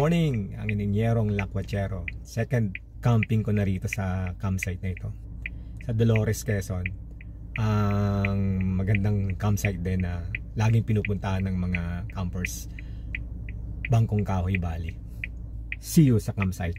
morning, ang Ininyerong Lakwachero. Second camping ko na rito sa campsite na ito. Sa Dolores, Quezon. Ang magandang campsite din na laging pinupuntahan ng mga campers. Bangkong Kahoy Valley. See you sa campsite.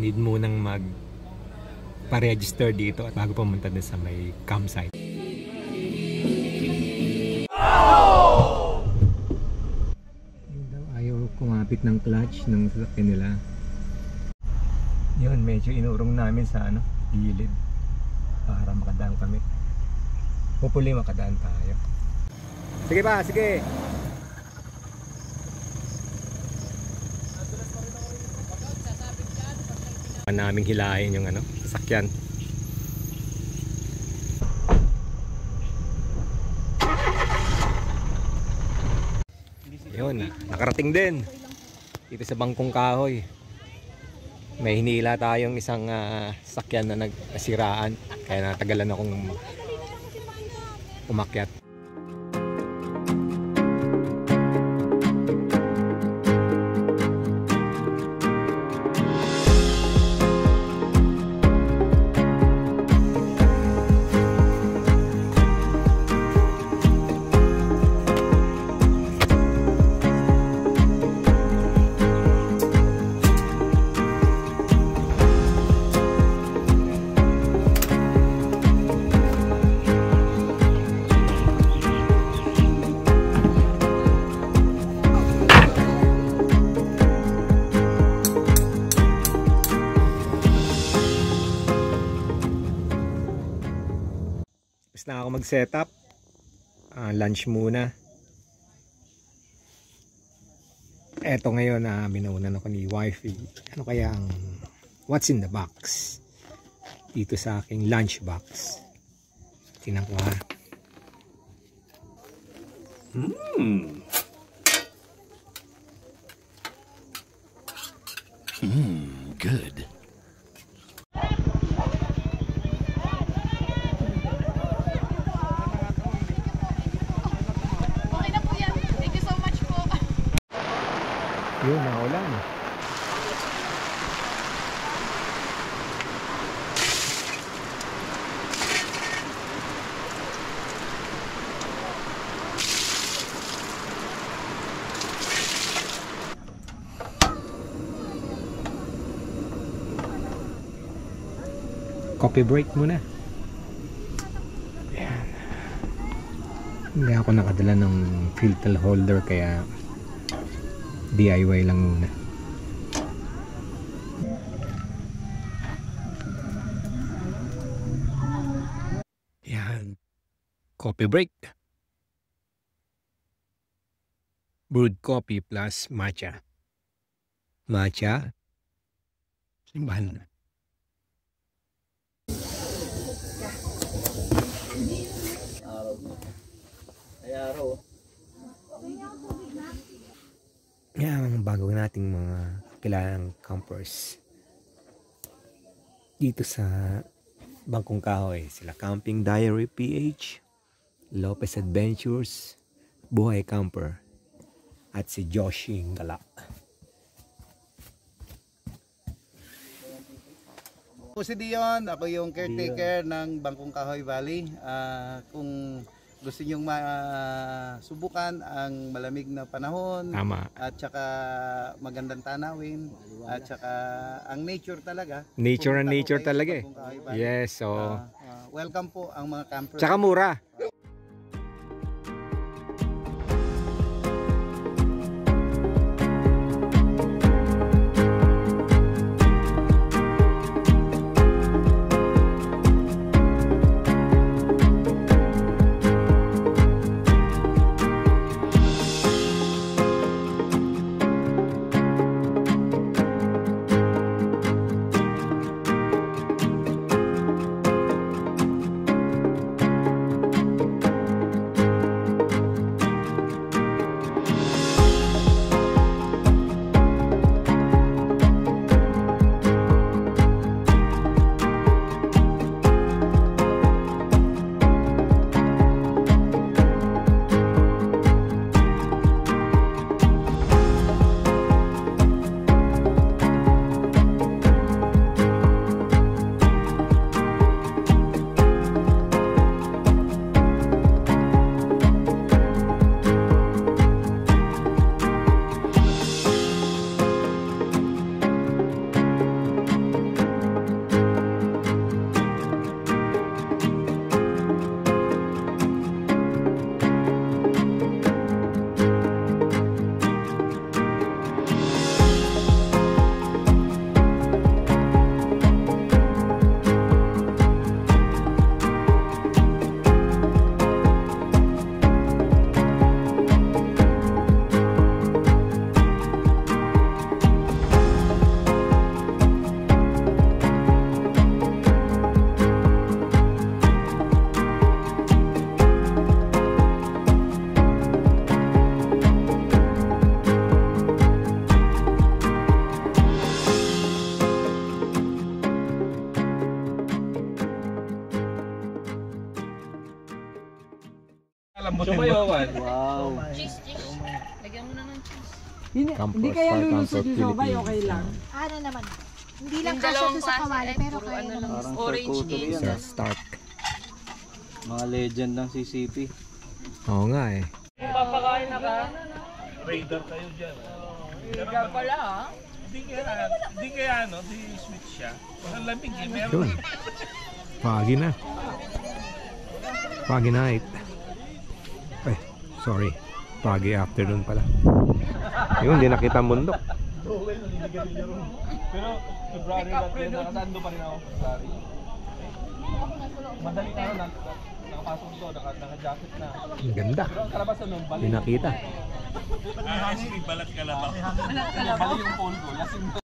Need munang magpa-register dito at bago pumunta din sa may campsite. Ayaw kumapit ng clutch ng sasakyan nila. Yun, medyo inurong namin sa gilid para makadaan kami. Hopefully makadaan tayo. Sige pa, sige! Naming hilahin yung sasakyan. Yun, nakarating din dito sa Bangkong Kahoy. May hinila tayong isang sasakyan na nagsiraan, kaya natagalan akong umakyat. Tapos na ako mag-setup. Lunch muna. Eto ngayon binaunan ako ni wifey. Ano kaya ang what's in the box dito sa aking lunch box? Tingnan ko ha. Good. Yun, naulan. Coffee break muna. Ayan. Hindi ako nakadala ng filter holder kaya DIY lang muna. Yan. Coffee break. Brewed coffee plus matcha. Matcha. Simbahan. Yan ang bago nating mga kilalang campers dito sa Bangkong Kahoy. Sila Camping Diary PH, Lopez Adventures, Buhay Camper, at si Joshi Ngala. Ako si Dion, ako yung caretaker ng Bangkong Kahoy Valley. Kung gusto nyong masubukan ang malamig na panahon, Tama. At saka magandang tanawin, at saka ang nature talaga. Nature and nature talaga eh. Yes, so welcome po ang mga campers. tsaka mura. Sumayawan. Wow. Cheese. Lagyan mo na ng cheese. Hindi kaya lulusot yung siomay, okay lang. Ano naman? Hindi lang Yung kasya dalawang doon sa klase, kawali, ay, pero puro kaya ano naman. lang. Parang Orange charcuterie is. yan, Sa Stark. Mga legend ng CCP. Oo nga eh. Papakain na ka? Raider kayo dyan. Raider pala ah. Hindi kaya ano, di sweet siya. Ang lamig eh, meron. Yun. Foggy na. Foggy night. Ay, sorry. Foggy afternoon pala. Yun, hindi nakita ang bundok. Pero February natin, nakasando pa rin ako. Sorry. Madaling araw, nakapasok to, naka-jacket na. Ang ganda. Pero ang kalabasan nun, bali. Hindi nakita. Balat kalabaw. Bali yung phone ko, lasing na.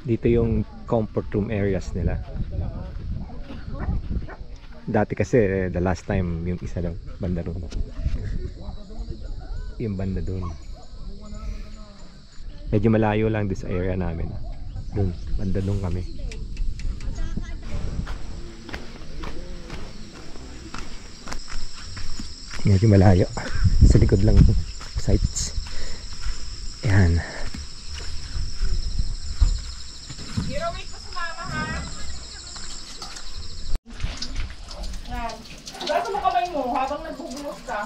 Dito yung comfort room areas nila. Dati kasi the last time yung isa lang banda doon. Yung banda doon. Medyo malayo lang doon sa area namin. Doon, banda doon kami. Medyo malayo. Sa likod lang sites. Yan. Basta mo kamay mo habang nagbubuhos ka.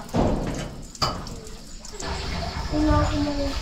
Tingnan ko mo yung